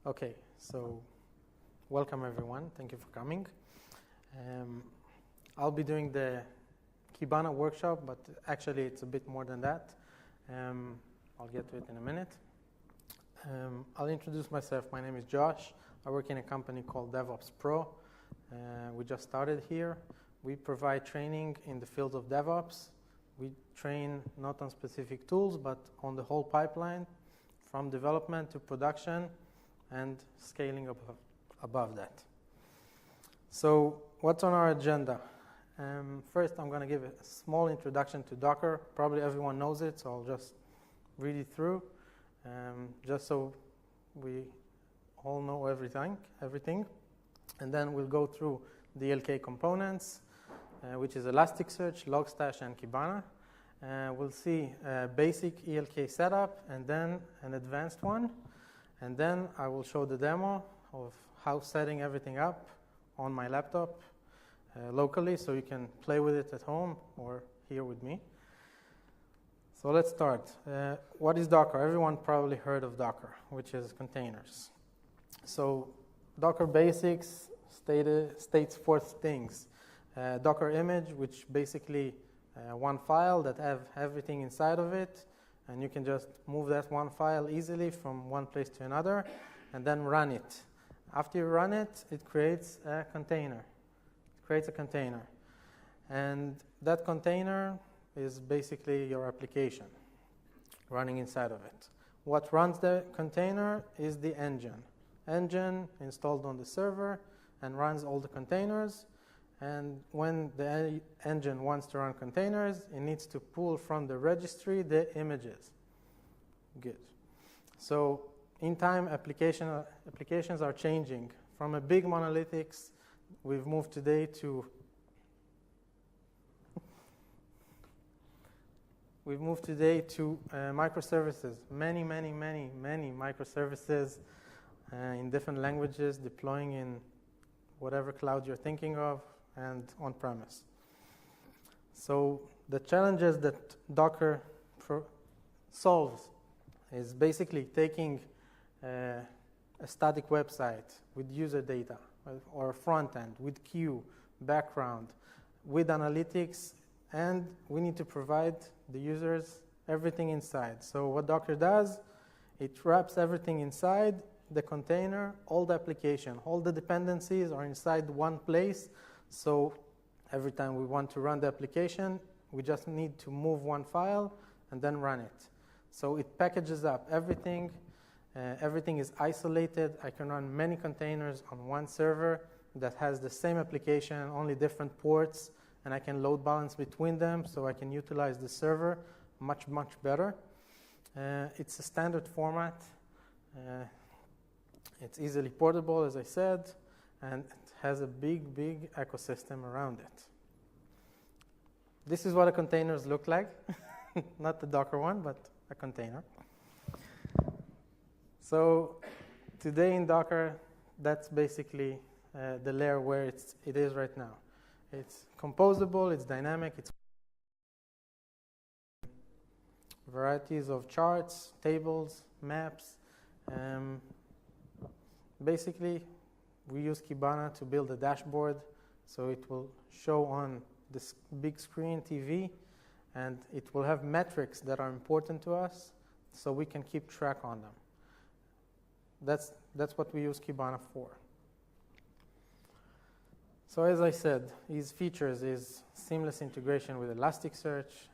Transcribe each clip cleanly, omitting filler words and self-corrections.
Okay, so welcome everyone. Thank you for coming. I'll be doing the Kibana Workshop, but actually it's a bit more than that. I'll get to it in a minute. I'll introduce myself. My name is Josh. I work in a company called DevOps Pro. We just started here. We provide training in the field of DevOps. We train not on specific tools, but on the whole pipeline, from development to production and scaling above that. So what's on our agenda? First, I'm going to give a small introduction to Docker. Probably everyone knows it, so I'll just read it through, just so we all know everything. And then we'll go through the ELK components, which is Elasticsearch, Logstash, and Kibana. We'll see a basic ELK setup and then an advanced one. And then I will show the demo of how setting everything up on my laptop locally, so you can play with it at home or here with me. So let's start. What is Docker? Everyone probably heard of Docker, which is containers. So Docker basics states four things. Docker image, which basically one file that have everything inside of it, and you can just move that one file easily from one place to another and then run it. After you run it, it creates a container. And that container is basically your application running inside of it. What runs the container is the engine. Engine installed on the server and runs all the containers. And when the engine wants to run containers, it needs to pull from the registry the images. Good. So in time, applications are changing. From a big monolithics, we've moved today to microservices. Many microservices in different languages, deploying in whatever cloud you're thinking of, and on-premise. So the challenges that Docker solves is basically taking a static website with user data, or a front end with queue, background, with analytics, and we need to provide the users everything inside. So what Docker does, it wraps everything inside the container, all the application, all the dependencies are inside one place. So every time we want to run the application, we just need to move one file and then run it. So it packages up everything. Everything is isolated. I can run many containers on one server that has the same application, only different ports, and I can load balance between them, so I can utilize the server much better. It's a standard format. It's easily portable, as I said, and it has a big ecosystem around it. This is what a containers look like. Not the Docker one, but a container. So today in Docker, that's basically the layer where it is right now. It's composable, it's dynamic, it's varieties of charts, tables, maps. Basically, we use Kibana to build a dashboard, so it will show on this big screen TV, and it will have metrics that are important to us, so we can keep track on them. That's what we use Kibana for. So as I said, these features is seamless integration with Elasticsearch.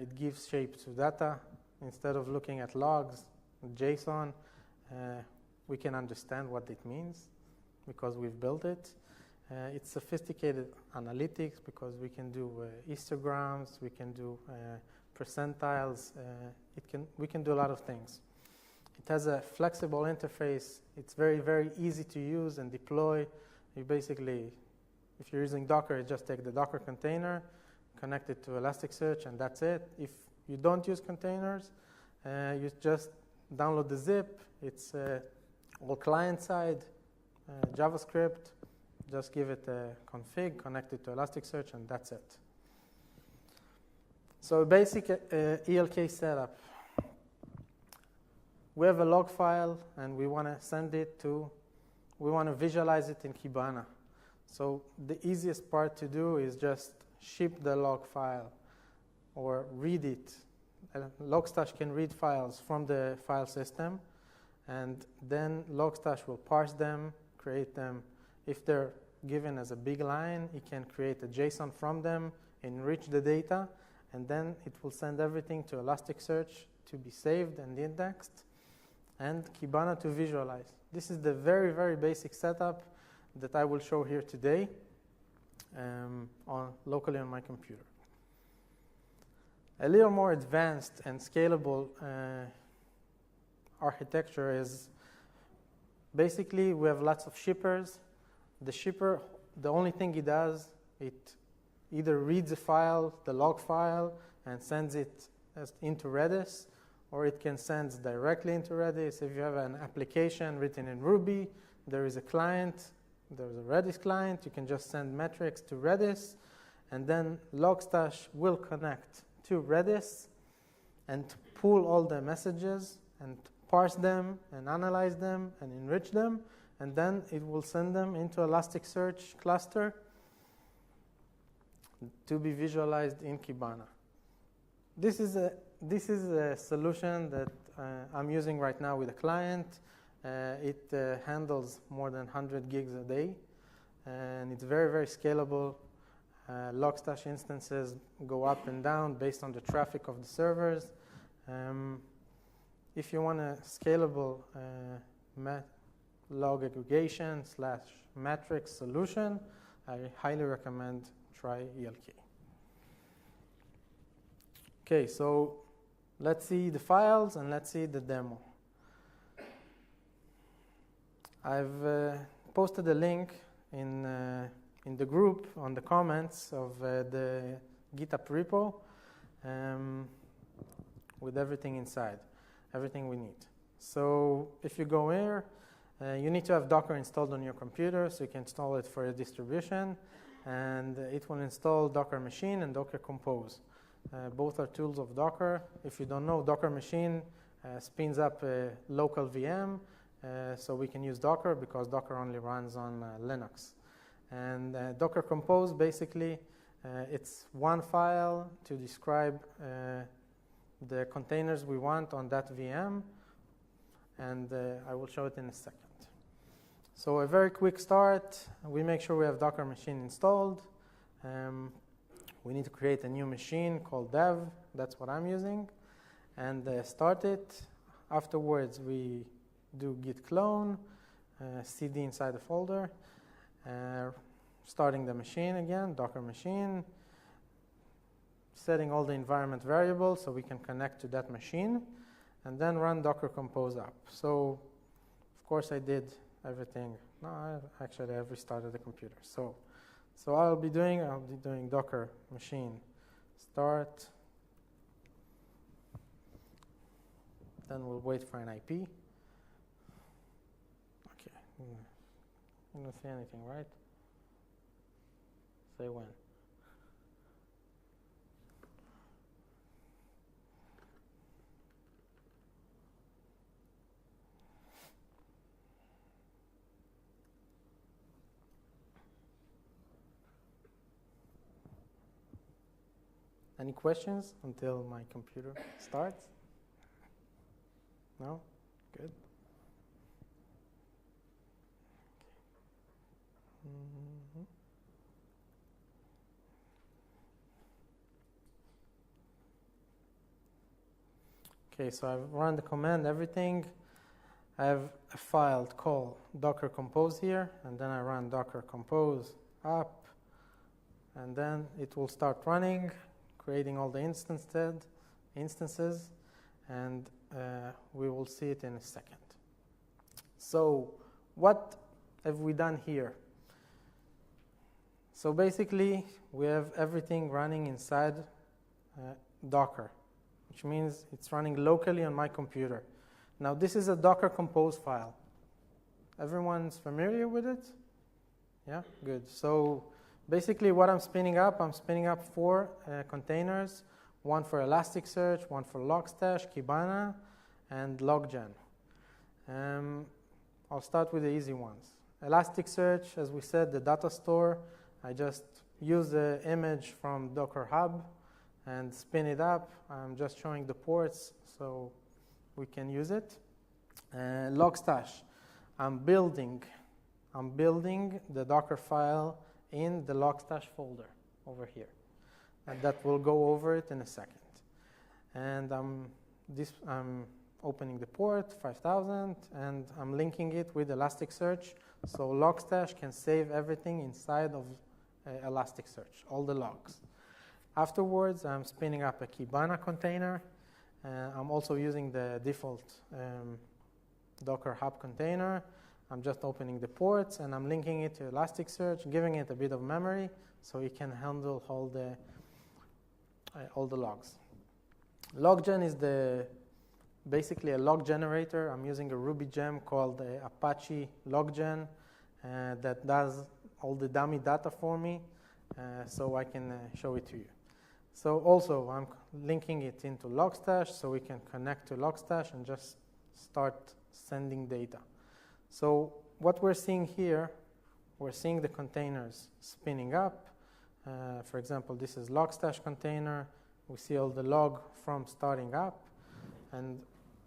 It gives shape to data. Instead of looking at logs, JSON, we can understand what it means because we've built it. It's sophisticated analytics because we can do histograms, we can do percentiles, we can do a lot of things. It has a flexible interface. It's very easy to use and deploy. You basically, if you're using Docker, you just take the Docker container, connect it to Elasticsearch, and that's it. If you don't use containers, you just download the zip. It's all client-side, JavaScript. Just give it a config, connect it to Elasticsearch, and that's it. So a basic ELK setup. we have a log file and we want to send it to, we want to visualize it in Kibana. So the easiest part to do is just ship the log file or read it. Logstash can read files from the file system, and then Logstash will parse them, create them. If they're given as a big line, it can create a JSON from them, enrich the data, and then it will send everything to Elasticsearch to be saved and indexed, and Kibana to visualize. This is the very, very basic setup that I will show here today locally on my computer. A little more advanced and scalable architecture is basically we have lots of shippers. The shipper, the only thing it does, it either reads a file, the log file, and sends it into Redis, or it can send directly into Redis. If you have an application written in Ruby, there is a client, there's a Redis client, you can just send metrics to Redis, and then Logstash will connect to Redis and pull all the messages and parse them and analyze them and enrich them, and then it will send them into Elasticsearch cluster to be visualized in Kibana. This is a solution that I'm using right now with a client. It handles more than 100 gigs a day, and it's very, very scalable. Logstash instances go up and down based on the traffic of the servers. If you want a scalable log aggregation / metrics solution, I highly recommend try ELK. Okay, so let's see the files and let's see the demo. I've posted a link in the group on the comments of the GitHub repo with everything inside, everything we need. So if you go here, you need to have Docker installed on your computer, so you can install it for a distribution, and it will install Docker Machine and Docker Compose. Both are tools of Docker. If you don't know, Docker Machine spins up a local VM, so we can use Docker because Docker only runs on Linux. And Docker Compose, basically, it's one file to describe the containers we want on that VM, and I will show it in a second. So a very quick start, we make sure we have Docker Machine installed. We need to create a new machine called dev. That's what I'm using. And start it. Afterwards, we do git clone, cd inside the folder, starting the machine again, Docker machine, setting all the environment variables so we can connect to that machine, and then run Docker Compose up. So, of course, I did everything. No, I've restarted the computer. So I'll be doing Docker machine start. Then we'll wait for an IP. Okay, you don't see anything, right? Say when. Any questions until my computer starts? No? Good. Mm-hmm. Okay, so I've run the command, everything. I have a file called Docker Compose here, and then I run Docker Compose up, and then it will start running, creating all the instances, and we will see it in a second. So what have we done here? So basically, we have everything running inside Docker, which means it's running locally on my computer. Now, this is a Docker Compose file. Everyone's familiar with it? Yeah, good. So basically, what I'm spinning up 4 containers, one for Elasticsearch, one for Logstash, Kibana, and Loggen. I'll start with the easy ones. Elasticsearch, as we said, the data store. I just use the image from Docker Hub and spin it up. I'm just showing the ports so we can use it. Logstash, I'm building the Docker file in the Logstash folder over here. And that will go over it in a second. And I'm opening the port 5000 and I'm linking it with Elasticsearch, so Logstash can save everything inside of Elasticsearch, all the logs. Afterwards, I'm spinning up a Kibana container. I'm also using the default Docker Hub container. I'm just opening the ports and I'm linking it to Elasticsearch, giving it a bit of memory so it can handle all the logs. Loggen is basically a log generator. I'm using a Ruby gem called Apache Loggen that does all the dummy data for me, so I can show it to you. So also I'm linking it into Logstash so we can connect to Logstash and just start sending data. So what we're seeing here, we're seeing the containers spinning up. For example, this is Logstash container. We see all the log from starting up. And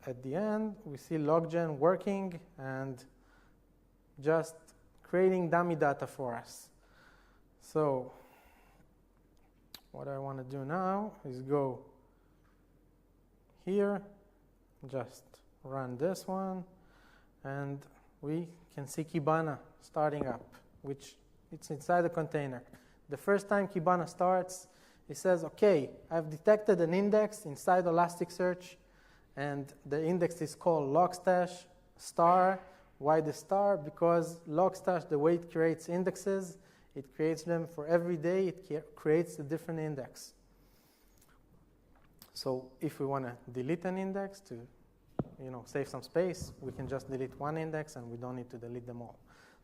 at the end, we see Loggen working and just creating dummy data for us. So what I want to do now is go here, just run this one, and we can see Kibana starting up, which it's inside the container. The first time Kibana starts, it says, okay, I've detected an index inside Elasticsearch, and the index is called Logstash star. Why the star? Because Logstash, the way it creates indexes, it creates them for every day. It creates a different index. So if we want to delete an index to save some space, we can just delete one index and we don't need to delete them all.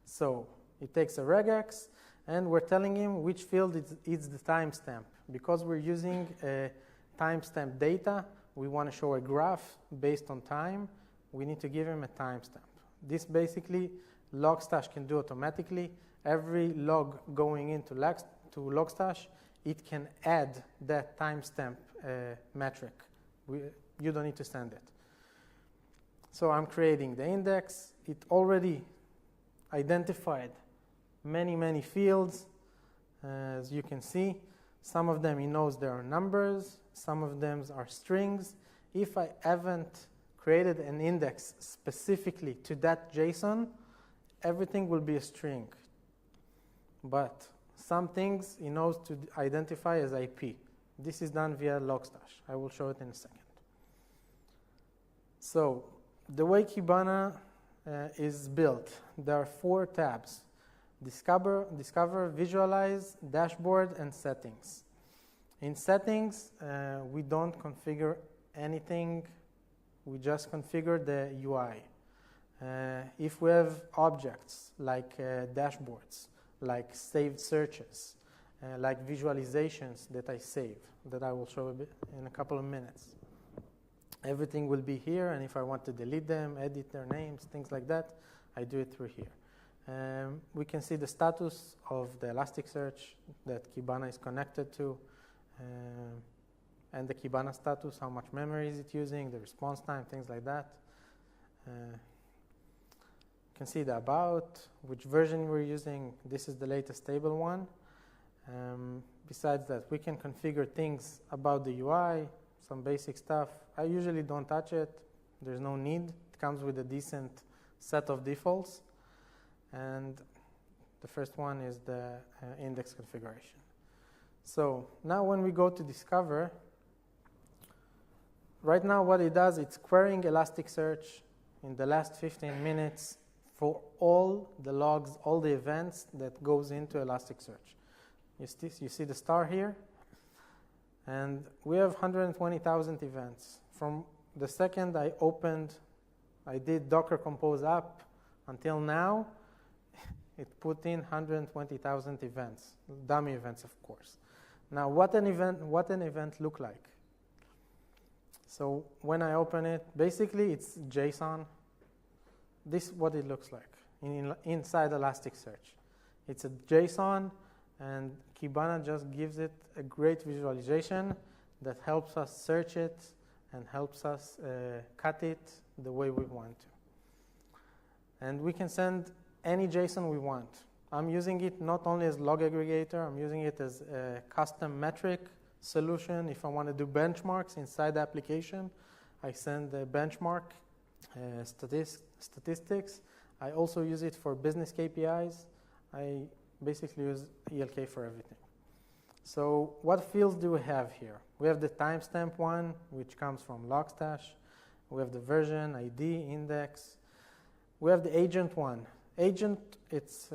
So it takes a regex and we're telling him which field is the timestamp. Because we're using timestamp data, we want to show a graph based on time. We need to give him a timestamp. This basically Logstash can do automatically. Every log going into Logstash, it can add that timestamp metric. You don't need to send it. So I'm creating the index. It already identified many, many fields. As you can see, some of them he knows there are numbers. Some of them are strings. If I haven't created an index specifically to that JSON, everything will be a string. But some things he knows to identify as IP. This is done via Logstash. I will show it in a second. So the way Kibana is built, there are 4 tabs: Discover, Visualize, Dashboard, and Settings. In Settings, we don't configure anything. We just configure the UI. If we have objects like dashboards, like saved searches, like visualizations that I save, that I will show in a couple of minutes, everything will be here, and if I want to delete them, edit their names, things like that, I do it through here. We can see the status of the Elasticsearch that Kibana is connected to, and the Kibana status, how much memory is it using, the response time, things like that. You can see the about, which version we're using. This is the latest stable one. Besides that, we can configure things about the UI, some basic stuff. I usually don't touch it. There's no need. It comes with a decent set of defaults. And the first one is the index configuration. So now when we go to Discover, right now what it does, it's querying Elasticsearch in the last 15 minutes for all the logs, all the events that goes into Elasticsearch. You see the star here? And we have 120,000 events. From the second I did Docker Compose app until now, it put in 120,000 events, dummy events, of course. Now, what an event look like? So when I open it, basically it's JSON. this is what it looks like inside Elasticsearch. It's a JSON, and Kibana just gives it a great visualization that helps us search it and helps us cut it the way we want to. And we can send any JSON we want. I'm using it not only as log aggregator, I'm using it as a custom metric solution. If I want to do benchmarks inside the application, I send the benchmark statistics. I also use it for business KPIs. I basically use ELK for everything. So what fields do we have here? We have the timestamp one, which comes from Logstash. We have the version, ID, index. We have the agent one. Agent, it's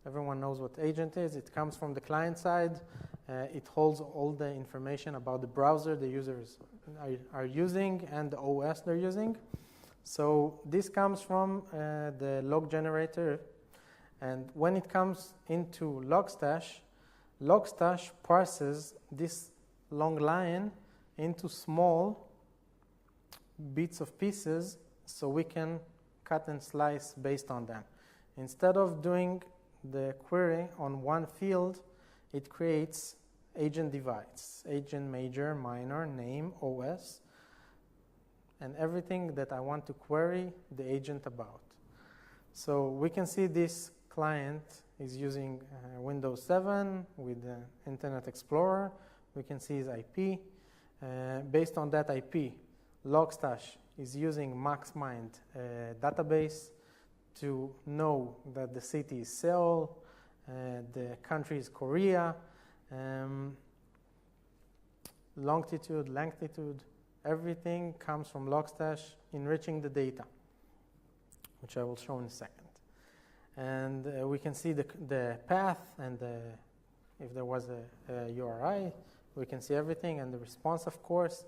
everyone knows what agent is. It comes from the client side. It holds all the information about the browser the users are using and the OS they're using. So this comes from the log generator. And when it comes into Logstash, Logstash parses this long line into small bits of pieces so we can cut and slice based on them. Instead of doing the query on one field, it creates agent divides, agent major, minor, name, OS, and everything that I want to query the agent about. So we can see this client is using Windows 7 with Internet Explorer. We can see his IP. Based on that IP, Logstash is using MaxMind database to know that the city is Seoul, the country is Korea, longitude, longitude, everything comes from Logstash, enriching the data, which I will show in a second. And we can see the path and if there was a URI, we can see everything and the response, of course.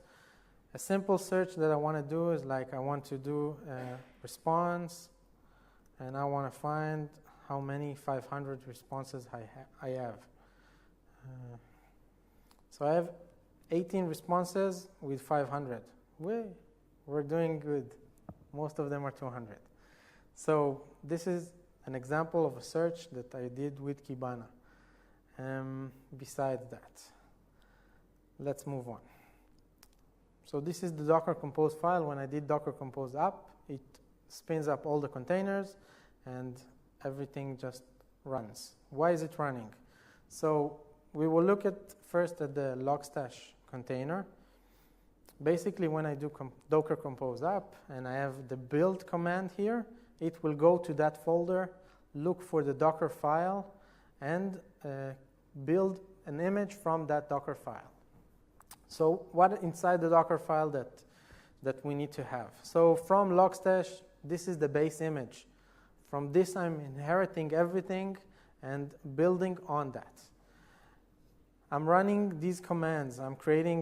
A simple search that I want to do is like I want to do a response, and I want to find how many 500 responses I have. So I have 18 responses with 500. We're doing good. Most of them are 200. So this is an example of a search that I did with Kibana. Besides that, let's move on. So this is the Docker Compose file. When I did Docker Compose up, it spins up all the containers and everything just runs. Why is it running? So we will look at first at the Logstash container. Basically, when I do Docker Compose up and I have the build command here, it will go to that folder, look for the Docker file, and build an image from that Docker file. So what inside the Docker file that we need to have? So from Logstash, this is the base image. From this, I'm inheriting everything and building on that. I'm running these commands. I'm creating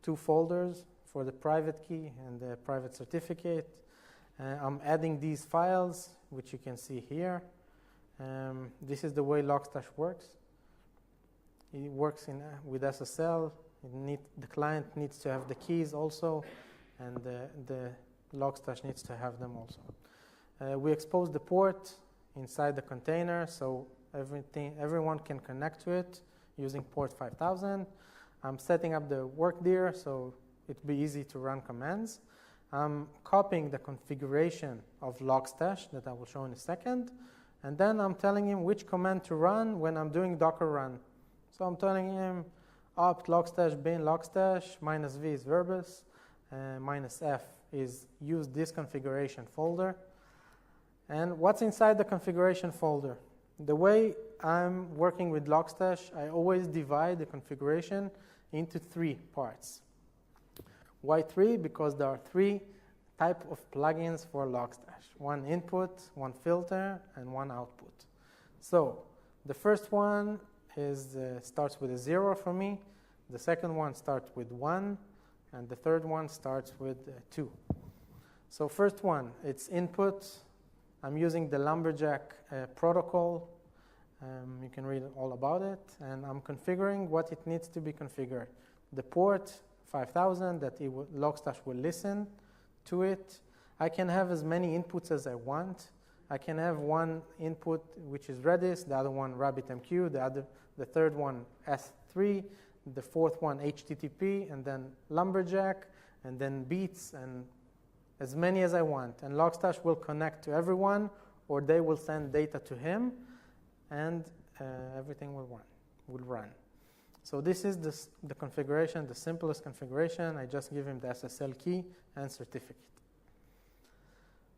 two folders for the private key and the private certificate. I'm adding these files, which you can see here. This is the way Logstash works. It works with SSL. The client needs to have the keys also, and the Logstash needs to have them also. We expose the port inside the container, so everyone can connect to it using port 5000. I'm setting up the Dvir, so it'll be easy to run commands. I'm copying the configuration of Logstash that I will show in a second, and then I'm telling him which command to run when I'm doing Docker run. So I'm telling him opt Logstash bin Logstash, -v is verbose, -f is use this configuration folder. And what's inside the configuration folder? The way I'm working with Logstash, I always divide the configuration into 3 parts. Why 3? Because there are 3 types of plugins for Logstash. 1 input, 1 filter, and 1 output. So the first one starts with a 0 for me. The second one starts with 1, and the third one starts with 2. So first one, it's input. I'm using the Lumberjack protocol. You can read all about it. And I'm configuring what it needs to be configured. The port 5000 that Logstash will listen to it. I can have as many inputs as I want. I can have one input which is Redis, the other one RabbitMQ, the third one S3, the fourth one HTTP, and then Lumberjack, and then Beats, and as many as I want. And Logstash will connect to everyone, or they will send data to him, and everything will run. So this is the configuration, the simplest configuration. I just give him the SSL key and certificate.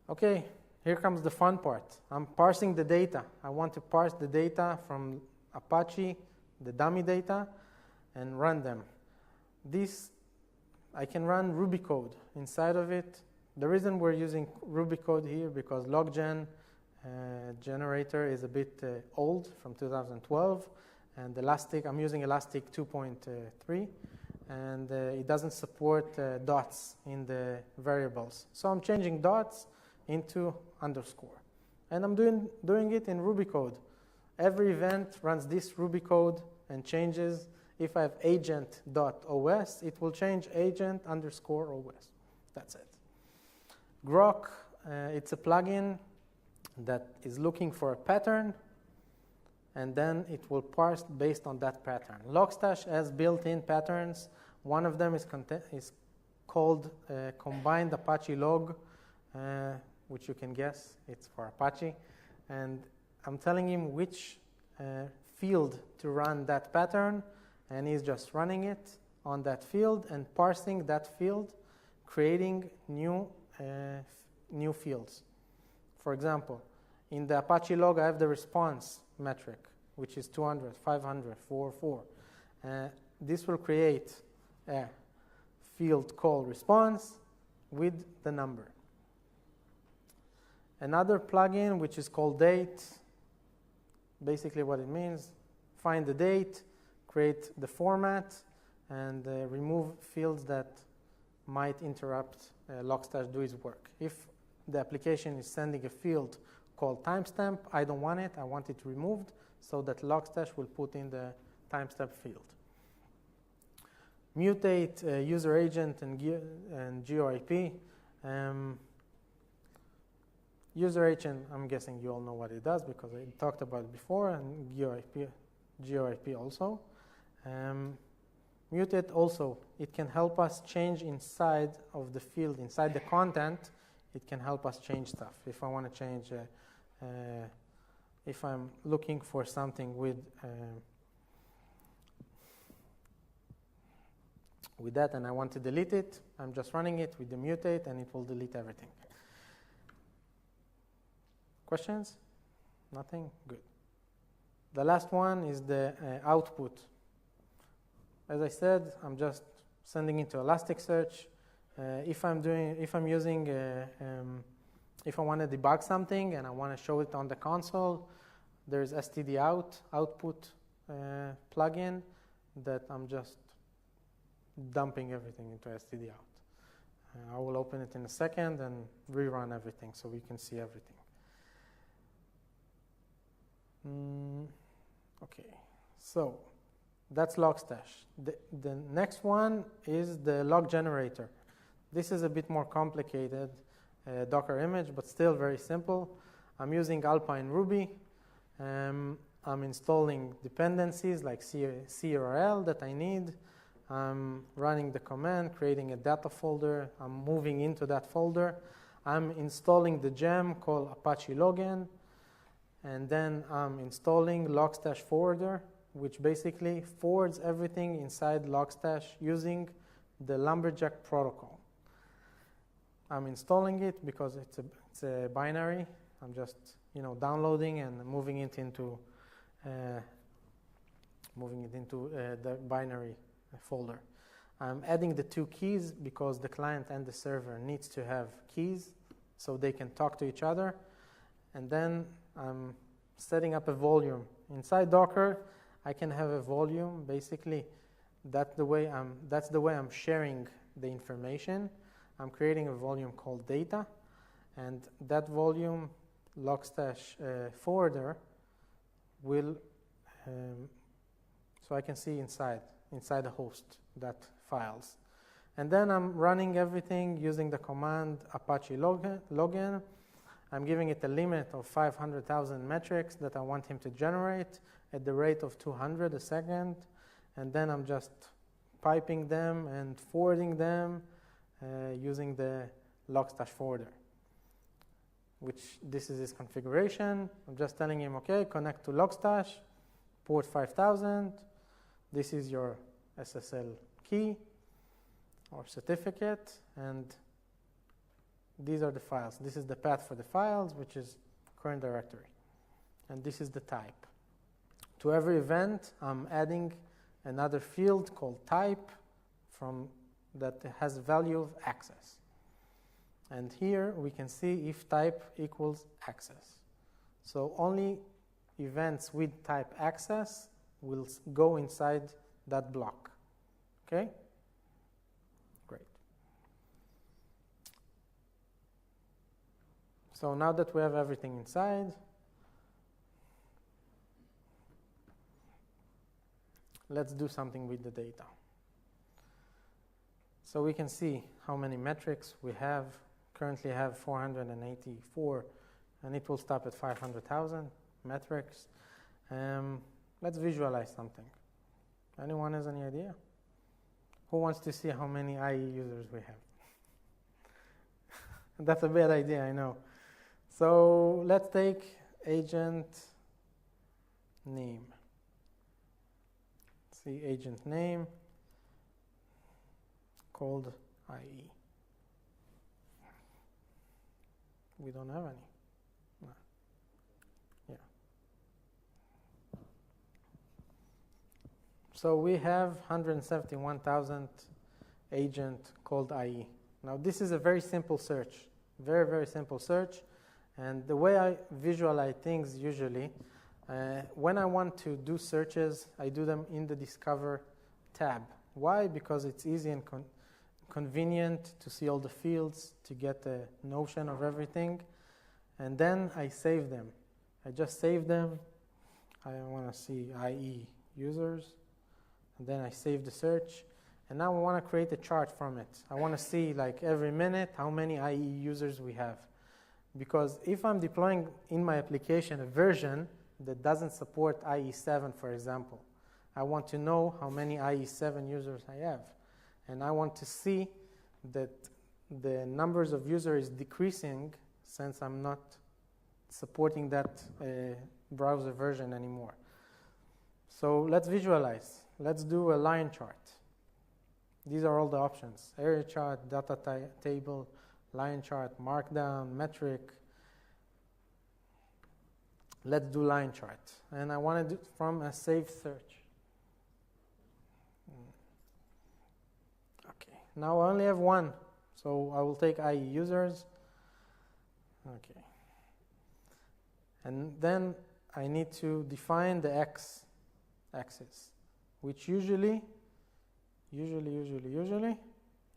Okay, here comes the fun part. I'm parsing the data. I want to parse the data from Apache, the dummy data, and run them. This, I can run Ruby code inside of it. The reason we're using Ruby code here because loggen generator is a bit old, from 2012, and I'm using Elastic 2.3, and it doesn't support dots in the variables. So I'm changing dots into underscore, and I'm doing it in Ruby code. Every event runs this Ruby code and changes. If I have agent.os, it will change agent_os. That's it. Grok, it's a plugin that is looking for a pattern, and then it will parse based on that pattern. Logstash has built-in patterns. One of them is called combined Apache log, which you can guess it's for Apache. And I'm telling him which field to run that pattern, and he's just running it on that field and parsing that field, creating new fields. For example, in the Apache log, I have the response metric, which is 200, 500, 4. This will create a field called response with the number. Another plugin, which is called date, basically what it means, find the date, create the format, and remove fields that might interrupt Logstash do its work. If the application is sending a field called timestamp, I don't want it. I want it removed so that Logstash will put in the timestamp field. Mutate user agent and GeoIP. User agent, I'm guessing you all know what it does because I talked about it before, and GeoIP also. Mutate also, it can help us change inside of the field, inside the content. It can help us change stuff. If I want to change, if I'm looking for something with that and I want to delete it, I'm just running it with the mutate and it will delete everything. Questions? Nothing? Good. The last one is the output. As I said, I'm just sending it to Elasticsearch. If I want to debug something and I want to show it on the console, there's stdout output plugin that I'm just dumping everything into stdout. I will open it in a second and rerun everything so we can see everything. Okay, so that's Logstash. The next one is the log generator. This is a bit more complicated Docker image, but still very simple. I'm using Alpine Ruby. I'm installing dependencies like CRL that I need. I'm running the command, creating a data folder. I'm moving into that folder. I'm installing the gem called Apache Login. And then I'm installing Logstash Forwarder, which basically forwards everything inside Logstash using the Lumberjack protocol. I'm installing it because it's a binary. I'm just downloading and moving it into the binary folder. I'm adding the two keys because the client and the server needs to have keys so they can talk to each other. And then I'm setting up a volume. Inside Docker, I can have a volume. Basically, that's the way I'm sharing the information. I'm creating a volume called data, and that volume, Logstash forwarder, will so I can see inside the host that files. And then I'm running everything using the command Apache login. I'm giving it a limit of 500,000 metrics that I want him to generate at the rate of 200 a second. And then I'm just piping them and forwarding them using the Logstash forwarder, which this is his configuration. I'm just telling him, okay, connect to Logstash, port 5000. This is your SSL key or certificate, and these are the files. This is the path for the files, which is current directory. And this is the type. To every event, I'm adding another field called type that has value of access. And here we can see if type equals access. So only events with type access will go inside that block. Okay? Great. So now that we have everything inside, let's do something with the data. So we can see how many metrics we have. Currently have 484, and it will stop at 500,000 metrics. Let's visualize something. Anyone has any idea? Who wants to see how many IE users we have? That's a bad idea, I know. So let's take agent name. See agent name called IE. We don't have any. No. Yeah. So we have 171,000 agent called IE. Now this is a very simple search, very, very simple search. And the way I visualize things usually, when I want to do searches, I do them in the Discover tab. Why? Because it's easy and convenient to see all the fields, to get a notion of everything. And then I save them. I just save them. I want to see IE users. And then I save the search. And now I want to create a chart from it. I want to see, like, every minute how many IE users we have. Because if I'm deploying in my application a version that doesn't support IE7, for example, I want to know how many IE7 users I have. And I want to see that the numbers of users is decreasing since I'm not supporting that browser version anymore. So let's visualize. Let's do a line chart. These are all the options: area chart, data table, line chart, markdown, metric. Let's do line chart. And I want to do from a saved search. Okay, now I only have one, so I will take IE users. Okay. And then I need to define the x-axis, which usually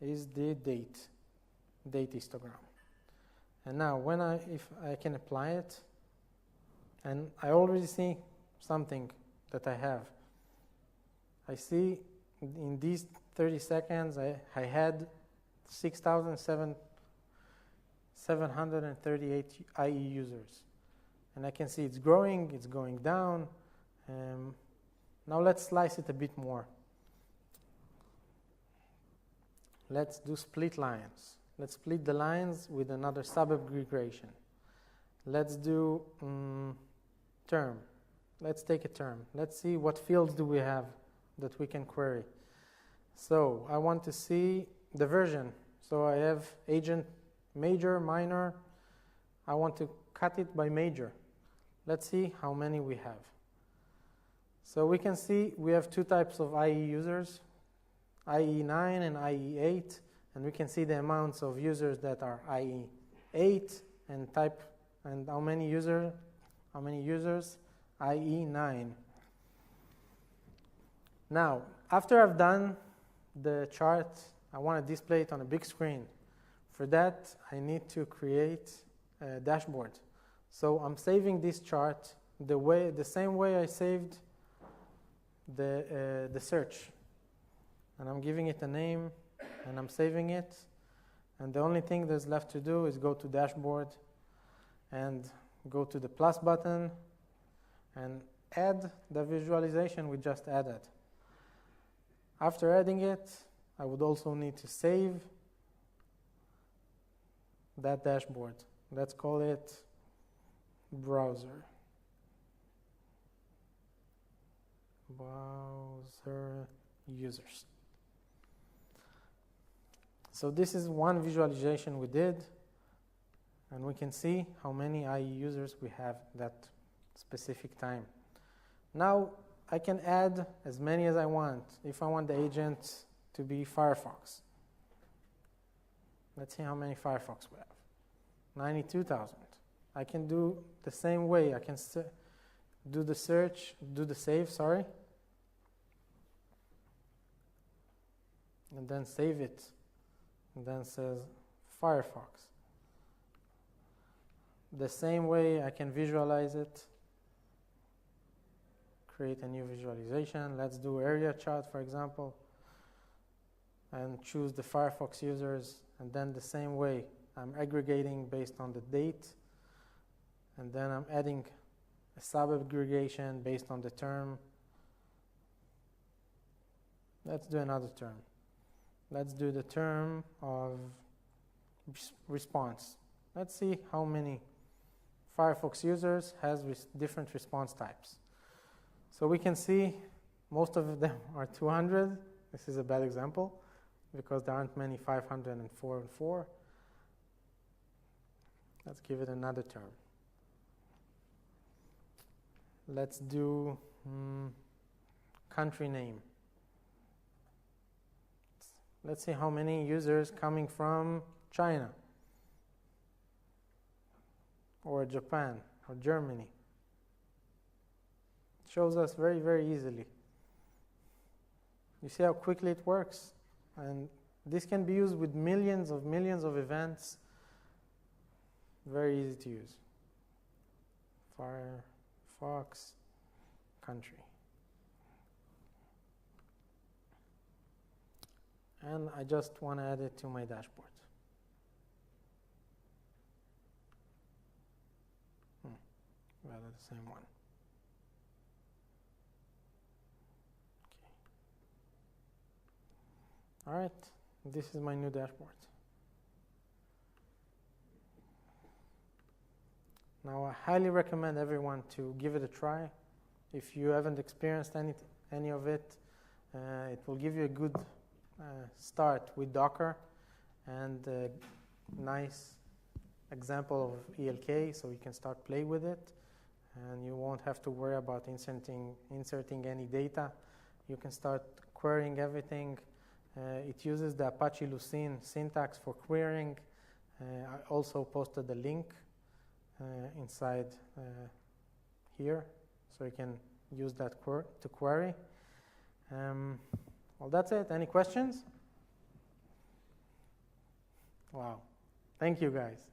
is the date histogram. And now if I can apply it, and I already see something that I have. I see in these 30 seconds I had 6,738 IE users. And I can see it's growing, it's going down. Now let's slice it a bit more. Let's do split lines. Let's split the lines with another subaggregation. Let's do term. Let's take a term. Let's see what fields do we have that we can query. So I want to see the version. So I have agent major, minor. I want to cut it by major. Let's see how many we have. So we can see we have two types of IE users, IE9 and IE8, and we can see the amounts of users that are IE8 and type, and how many users IE9. Now, after I've done the chart, I want to display it on a big screen. For that, I need to create a dashboard. So I'm saving this chart the same way I saved the search. And I'm giving it a name, and I'm saving it. And the only thing that's left to do is go to dashboard and go to the plus button and add the visualization we just added. After adding it, I would also need to save that dashboard. Let's call it browser. Browser users. So this is one visualization we did, and we can see how many IE users we have that specific time. Now I can add as many as I want. If I want the agent to be Firefox, let's see how many Firefox we have. 92,000. I can do the same way. I can do the search, do the save, sorry, and then save it, and then says Firefox. The same way I can visualize it, create a new visualization. Let's do area chart, for example, and choose the Firefox users, and then the same way I'm aggregating based on the date, and then I'm adding a sub-aggregation based on the term. Let's do another term. Let's do the term of response. Let's see how many Firefox users has different response types. So we can see most of them are 200. This is a bad example because there aren't many 504 and 4. Let's give it another term. Let's do country name. Let's see how many users coming from China or Japan or Germany. It shows us very, very easily. You see how quickly it works? And this can be used with millions of events. Very easy to use. Firefox country. And I just want to add it to my dashboard. Rather the same one. Okay. All right, this is my new dashboard. Now I highly recommend everyone to give it a try. If you haven't experienced any of it, it will give you a good start with Docker and a nice example of ELK, so you can start play with it, and you won't have to worry about inserting any data. You can start querying everything. It uses the Apache Lucene syntax for querying. I also posted the link inside here, so you can use that to query. Well, that's it. Any questions? Wow. Thank you, guys.